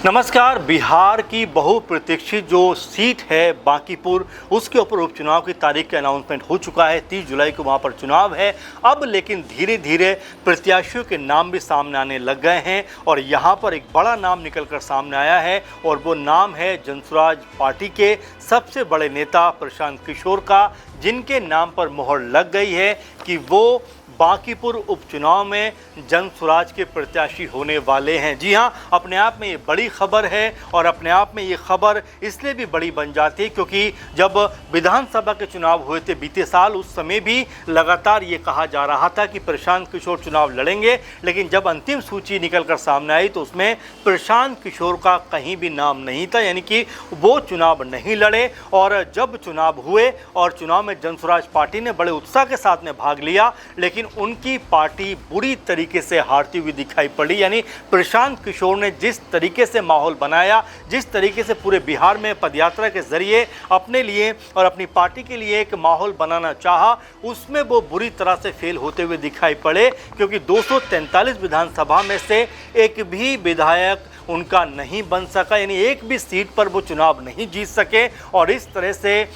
नमस्कार। बिहार की बहुप्रतीक्षित जो सीट है बांकीपुर, उसके ऊपर उपचुनाव की तारीख का अनाउंसमेंट हो चुका है। 30 जुलाई को वहां पर चुनाव है। अब लेकिन धीरे धीरे प्रत्याशियों के नाम भी सामने आने लग गए हैं और यहां पर एक बड़ा नाम निकलकर सामने आया है और वो नाम है जनसुराज पार्टी के सबसे बड़े नेता प्रशांत किशोर का, जिनके नाम पर मोहर लग गई है कि वो बांकीपुर उपचुनाव में जनसुराज के प्रत्याशी होने वाले हैं। जी हां, अपने आप में ये बड़ी खबर है और अपने आप में ये खबर इसलिए भी बड़ी बन जाती है क्योंकि जब विधानसभा के चुनाव हुए थे बीते साल, उस समय भी लगातार ये कहा जा रहा था कि प्रशांत किशोर चुनाव लड़ेंगे, लेकिन जब अंतिम सूची निकलकर सामने आई तो उसमें प्रशांत किशोर का कहीं भी नाम नहीं था, यानी कि वो चुनाव नहीं लड़े। और जब चुनाव हुए और चुनाव में जनसुराज पार्टी ने बड़े उत्साह के साथ में भाग लिया, लेकिन उनकी पार्टी बुरी तरीके से हारती हुई दिखाई पड़ी। यानी प्रशांत किशोर ने जिस तरीके से माहौल बनाया, जिस तरीके से पूरे बिहार में पदयात्रा के जरिए अपने लिए और अपनी पार्टी के लिए एक माहौल बनाना चाहा, उसमें वो बुरी तरह से फेल होते हुए दिखाई पड़े क्योंकि 243 विधानसभा में से एक भी विधायक उनका नहीं बन सका, यानी एक भी सीट पर वो चुनाव नहीं जीत सके। और इस तरह से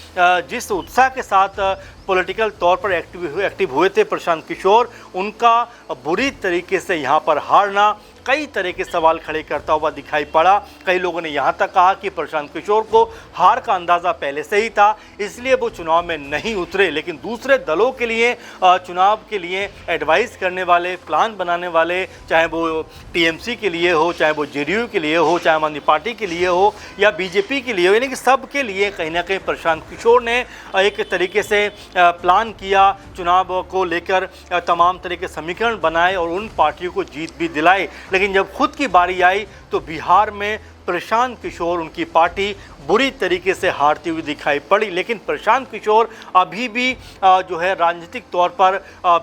जिस उत्साह के साथ पॉलिटिकल तौर पर एक्टिव हुए थे प्रशांत किशोर, उनका बुरी तरीके से यहाँ पर हारना कई तरह के सवाल खड़े करता हुआ दिखाई पड़ा। कई लोगों ने यहाँ तक कहा कि प्रशांत किशोर को हार का अंदाज़ा पहले से ही था, इसलिए वो चुनाव में नहीं उतरे। लेकिन दूसरे दलों के लिए चुनाव के लिए एडवाइस करने वाले, प्लान बनाने वाले, चाहे वो टीएमसी के लिए हो, चाहे वो जेडीयू के लिए हो, चाहे आम आदमी पार्टी के लिए हो या बीजेपी के लिए हो, यानी कि सबके लिए कहीं ना कहीं प्रशांत किशोर ने एक तरीके से प्लान किया, चुनाव को लेकर तमाम तरह के समीकरण बनाए और उन पार्टियों को जीत भी दिलाई। लेकिन जब खुद की बारी आई तो बिहार में प्रशांत किशोर, उनकी पार्टी बुरी तरीके से हारती हुई दिखाई पड़ी। लेकिन प्रशांत किशोर अभी भी जो है राजनीतिक तौर पर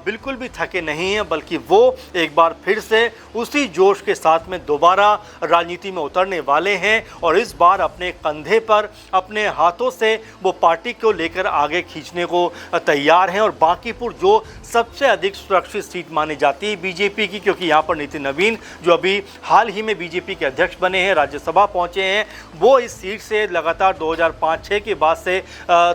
बिल्कुल भी थके नहीं हैं, बल्कि वो एक बार फिर से उसी जोश के साथ में दोबारा राजनीति में उतरने वाले हैं और इस बार अपने कंधे पर, अपने हाथों से वो पार्टी को लेकर आगे खींचने को तैयार हैं। और बांकीपुर जो सबसे अधिक सुरक्षित सीट मानी जाती है बीजेपी की, क्योंकि यहाँ पर नितिन नवीन जो अभी हाल ही में बीजेपी के अध्यक्ष बने हैं, राज्यसभा पहुँचे हैं, वो इस सीट से लगातार 2005-06 के बाद से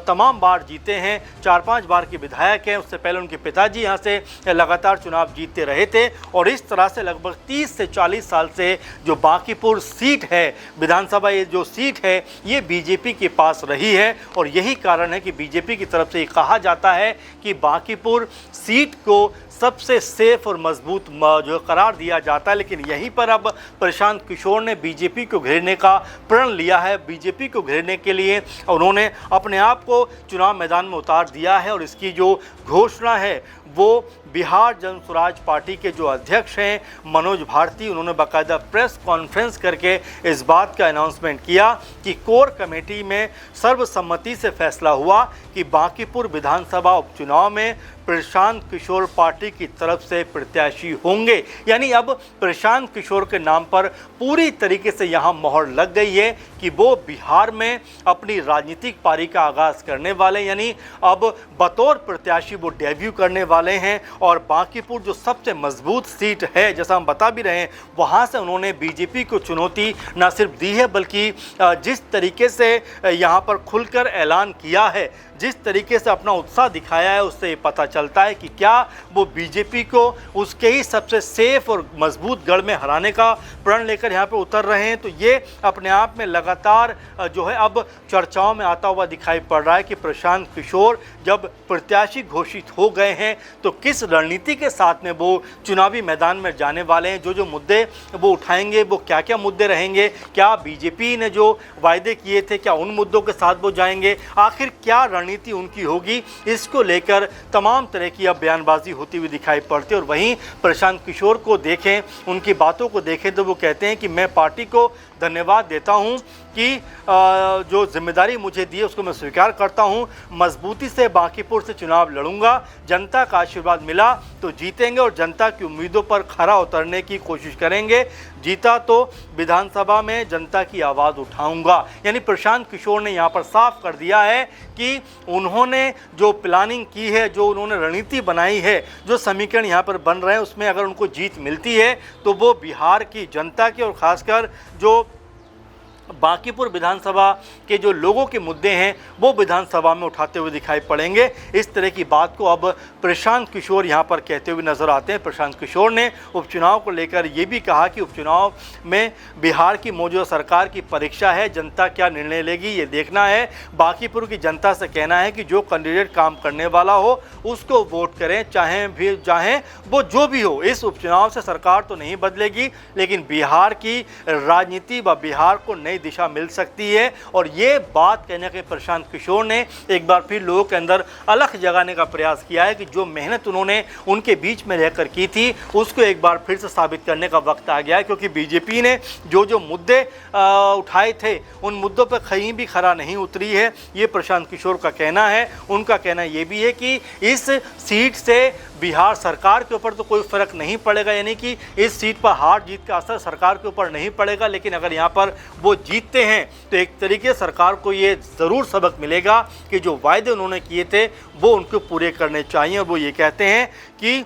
तमाम बार जीते हैं, 4-5 बार के विधायक हैं। उससे पहले उनके पिताजी यहाँ से लगातार चुनाव जीतते रहे थे और इस तरह से लगभग 30 से 40 साल से जो बांकीपुर सीट है, विधानसभा ये जो सीट है, ये बीजेपी के पास रही है। और यही कारण है कि बीजेपी की तरफ से ये कहा जाता है कि बांकीपुर सीट को सबसे सेफ और मजबूत जो करार दिया जाता है। लेकिन यहीं पर अब प्रशांत किशोर ने बीजेपी को घेरने का प्रण लिया है। बीजेपी को घेरने के लिए उन्होंने अपने आप को चुनाव मैदान में उतार दिया है और इसकी जो घोषणा है वो बिहार जनसुराज पार्टी के जो अध्यक्ष हैं मनोज भारती, उन्होंने बाकायदा प्रेस कॉन्फ्रेंस करके इस बात का अनाउंसमेंट किया कि कोर कमेटी में सर्वसम्मति से फैसला हुआ कि बांकीपुर विधानसभा उपचुनाव में प्रशांत किशोर पार्टी की तरफ से प्रत्याशी होंगे। यानी अब प्रशांत किशोर के नाम पर पूरी तरीके से यहाँ मोहर लग गई है कि वो बिहार में अपनी राजनीतिक पारी का आगाज़ करने वाले, यानी अब बतौर प्रत्याशी वो डेब्यू करने वाले हैं। और बांकीपुर जो सबसे मजबूत सीट है, जैसा हम बता भी रहे हैं, वहाँ से उन्होंने बीजेपी को चुनौती न सिर्फ दी है, बल्कि जिस तरीके से यहाँ पर खुलकर ऐलान किया है, जिस तरीके से अपना उत्साह दिखाया है, उससे पता चलता है कि क्या वो बीजेपी को उसके ही सबसे सेफ और मजबूत गढ़ में हराने का प्रण लेकर यहाँ पे उतर रहे हैं। तो ये अपने आप में लगातार जो है अब चर्चाओं में आता हुआ दिखाई पड़ रहा है कि प्रशांत किशोर जब प्रत्याशी घोषित हो गए हैं तो किस रणनीति के साथ में वो चुनावी मैदान में जाने वाले हैं, जो मुद्दे वो उठाएंगे, वो क्या क्या मुद्दे रहेंगे, क्या बीजेपी ने जो वायदे किए थे क्या उन मुद्दों के साथ वो जाएंगे, आखिर क्या रणनीति उनकी होगी, इसको लेकर तमाम तरह की अब बयानबाजी होती हुई दिखाई पड़ती है। और वहीं प्रशांत किशोर को देखें, उनकी बातों को देखें तो वो कहते हैं कि मैं पार्टी को धन्यवाद देता हूं कि जो जिम्मेदारी मुझे दी है उसको मैं स्वीकार करता हूं, मजबूती से बांकीपुर से चुनाव लड़ूंगा, जनता का आशीर्वाद मिला तो जीतेंगे और जनता की उम्मीदों पर खरा उतरने की कोशिश करेंगे, जीता तो विधानसभा में जनता की आवाज़ उठाऊंगा। यानी प्रशांत किशोर ने यहाँ पर साफ कर दिया है कि उन्होंने जो प्लानिंग की है, जो उन्होंने रणनीति बनाई है, जो समीकरण यहाँ पर बन रहे हैं, उसमें अगर उनको जीत मिलती है तो वो बिहार की जनता की और ख़ासकर जो बांकीपुर विधानसभा के जो लोगों के मुद्दे हैं वो विधानसभा में उठाते हुए दिखाई पड़ेंगे। इस तरह की बात को अब प्रशांत किशोर यहाँ पर कहते हुए नजर आते हैं। प्रशांत किशोर ने उपचुनाव को लेकर ये भी कहा कि उपचुनाव में बिहार की मौजूदा सरकार की परीक्षा है, जनता क्या निर्णय लेगी ये देखना है। बांकीपुर की जनता से कहना है कि जो कैंडिडेट काम करने वाला हो उसको वोट करें, चाहे वो जो भी हो। इस उपचुनाव से सरकार तो नहीं बदलेगी, लेकिन बिहार की राजनीति व बिहार को नई दिशा मिल सकती है। और ये बात कहने के प्रशांत किशोर ने एक बार फिर लोगों के अंदर अलख जगाने का प्रयास किया है कि जो मेहनत उन्होंने उनके बीच में रहकर की थी उसको एक बार फिर से साबित करने का वक्त आ गया है। क्योंकि बीजेपी ने जो मुद्दे उठाए थे उन मुद्दों पर कहीं भी खरा नहीं उतरी है, ये प्रशांत किशोर का कहना है। उनका कहना ये भी है कि इस सीट से बिहार सरकार के ऊपर तो कोई फर्क नहीं पड़ेगा, यानी कि इस सीट पर हार जीत का असर सरकार के ऊपर नहीं पड़ेगा, लेकिन अगर यहाँ पर वो जीतते हैं तो एक तरीके से सरकार को ये ज़रूर सबक मिलेगा कि जो वायदे उन्होंने किए थे वो उनको पूरे करने चाहिए। और वो ये कहते हैं कि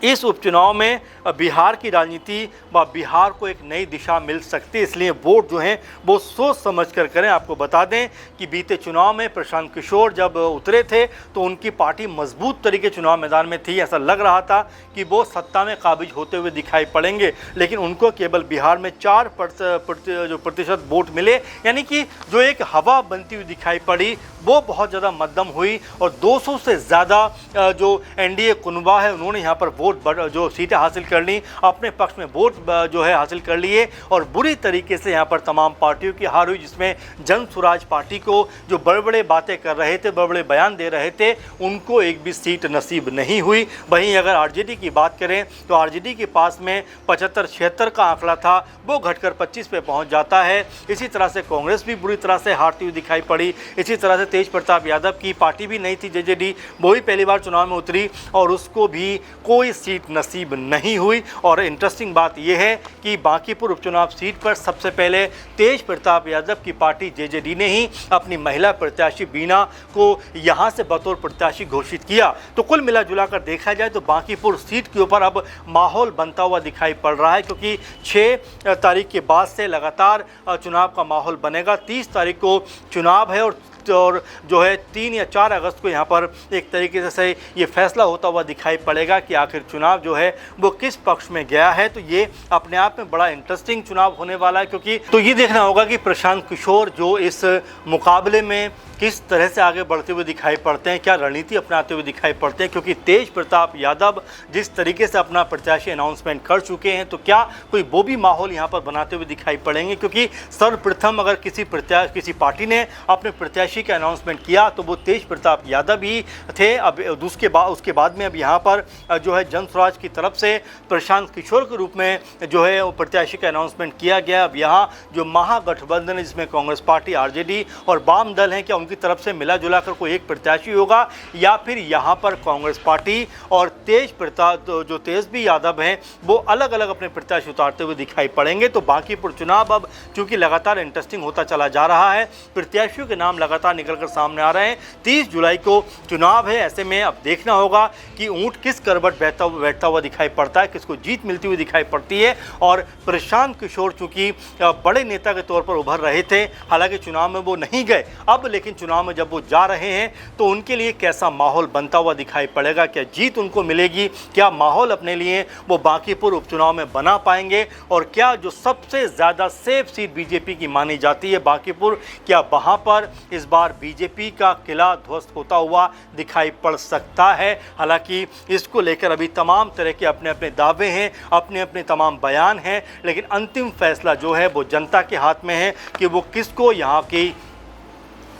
इस उपचुनाव में बिहार की राजनीति व बिहार को एक नई दिशा मिल सकती है, इसलिए वोट जो हैं वो सोच समझ कर करें। आपको बता दें कि बीते चुनाव में प्रशांत किशोर जब उतरे थे तो उनकी पार्टी मजबूत तरीके चुनाव मैदान में थी। ऐसा लग रहा था कि वो सत्ता में काबिज होते हुए दिखाई पड़ेंगे, लेकिन उनको केवल बिहार में 4% वोट मिले, यानी कि जो एक हवा बनती हुई दिखाई पड़ी वो बहुत ज़्यादा मध्यम हुई। और 200 से ज़्यादा जो एनडीए कुनबा है उन्होंने यहाँ पर वोट जो सीटें हासिल कर ली, अपने पक्ष में वोट जो है हासिल कर लिए। और बुरी तरीके से यहाँ पर तमाम पार्टियों की हार हुई, जिसमें जन स्वराज पार्टी को जो बड़े बड़े बातें कर रहे थे, बड़े बड़े बयान दे रहे थे, उनको एक भी सीट नसीब नहीं हुई। वहीं अगर आरजेडी की बात करें तो आरजेडी के पास में 75-76 का आंकड़ा था, वो घटकर 25 पे पहुँच जाता है। इसी तरह से कांग्रेस भी बुरी तरह से हारती हुई दिखाई पड़ी। इसी तरह से तेज प्रताप यादव की पार्टी भी नहीं थी जेजेडी, वो भी पहली बार चुनाव में उतरी और उसको भी कोई सीट नसीब नहीं हुई। और इंटरेस्टिंग बात यह है कि बांकीपुर उपचुनाव सीट पर सबसे पहले तेज प्रताप यादव की पार्टी जेजेडी ने ही अपनी महिला प्रत्याशी बीना को यहां से बतौर प्रत्याशी घोषित किया। तो कुल मिला जुला कर देखा जाए तो बांकीपुर सीट के ऊपर अब माहौल बनता हुआ दिखाई पड़ रहा है, क्योंकि 6 तारीख के बाद से लगातार चुनाव का माहौल बनेगा। 30 तारीख को चुनाव है और जो है 3 या 4 अगस्त को यहाँ पर एक तरीके से ये फैसला होता हुआ दिखाई पड़ेगा कि आखिर चुनाव जो है वो किस पक्ष में गया है। तो ये अपने आप में बड़ा इंटरेस्टिंग चुनाव होने वाला है, क्योंकि तो ये देखना होगा कि प्रशांत किशोर जो इस मुकाबले में किस तरह से आगे बढ़ते हुए दिखाई पड़ते हैं, क्या रणनीति अपनाते हुए दिखाई पड़ते हैं। क्योंकि तेज प्रताप यादव जिस तरीके से अपना प्रत्याशी अनाउंसमेंट कर चुके हैं, तो क्या कोई वो भी माहौल यहाँ पर बनाते हुए दिखाई पड़ेंगे। क्योंकि सर्वप्रथम अगर किसी पार्टी ने अपने प्रत्याशी का अनाउंसमेंट किया तो वो तेज प्रताप यादव ही थे। अब उसके बाद में अब यहाँ पर जो है जन स्वराज की तरफ से प्रशांत किशोर के रूप में जो है वो प्रत्याशी का अनाउंसमेंट किया गया। अब यहाँ जो महागठबंधन है जिसमें कांग्रेस पार्टी, आरजेडी और वाम दल हैं, क्या उनकी तरफ से मिला जुला कर कोई एक प्रत्याशी होगा, या फिर यहाँ पर कांग्रेस पार्टी और तेजस्वी यादव हैं वो अलग अलग अपने प्रत्याशी उतारते हुए दिखाई पड़ेंगे। तो बांकीपुर चुनाव अब चूंकि लगातार इंटरेस्टिंग होता चला जा रहा है, प्रत्याशियों के नाम लगातार निकलकर सामने आ रहे हैं। 30 जुलाई को चुनाव है, ऐसे में अब देखना होगा कि ऊंट किस करवट बैठता हुआ दिखाई पड़ता है, किसको जीत मिलती हुई दिखाई पड़ती है। और प्रशांत किशोर चूंकि बड़े नेता के तौर पर उभर रहे थे, हालांकि चुनाव में वो नहीं गए, अब लेकिन चुनाव में जब वो जा रहे हैं तो उनके लिए कैसा माहौल बनता हुआ दिखाई पड़ेगा, क्या जीत उनको मिलेगी, क्या माहौल अपने लिए वो बांकीपुर उपचुनाव में बना पाएंगे, और क्या जो सबसे ज़्यादा सेफ सीट बीजेपी की मानी जाती है बांकीपुर, क्या वहाँ पर इस बार बीजेपी का किला ध्वस्त होता हुआ दिखाई पड़ सकता है। हालांकि इसको लेकर अभी तमाम तरह के अपने अपने दावे हैं, अपने अपने तमाम बयान हैं, लेकिन अंतिम फैसला जो है वो जनता के हाथ में है कि वो किसको यहाँ की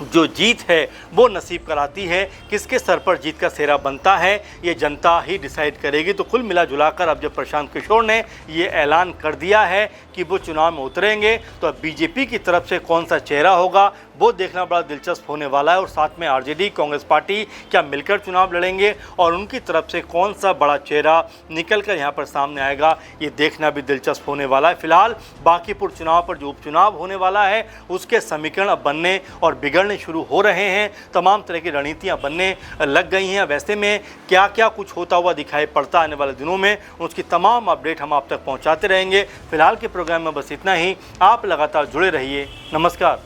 जो जीत है वो नसीब कराती है, किसके सर पर जीत का सेहरा बनता है, ये जनता ही डिसाइड करेगी। तो कुल मिला जुलाकर अब जब प्रशांत किशोर ने ये ऐलान कर दिया है कि वो चुनाव में उतरेंगे, तो अब बीजेपी की तरफ से कौन सा चेहरा होगा वो देखना बड़ा दिलचस्प होने वाला है। और साथ में आरजेडी कांग्रेस पार्टी क्या मिलकर चुनाव लड़ेंगे और उनकी तरफ से कौन सा बड़ा चेहरा निकलकर यहाँ पर सामने आएगा, ये देखना भी दिलचस्प होने वाला है। फिलहाल बांकीपुर चुनाव पर जो उपचुनाव होने वाला है उसके समीकरण अब बनने और बिगड़ने शुरू हो रहे हैं। तमाम तरह की रणनीतियाँ बनने लग गई हैं। वैसे में क्या क्या कुछ होता हुआ दिखाई पड़ता आने वाले दिनों में, उसकी तमाम अपडेट हम आप तक पहुँचाते रहेंगे। फिलहाल के प्रोग्राम में बस इतना ही। आप लगातार जुड़े रहिए। नमस्कार।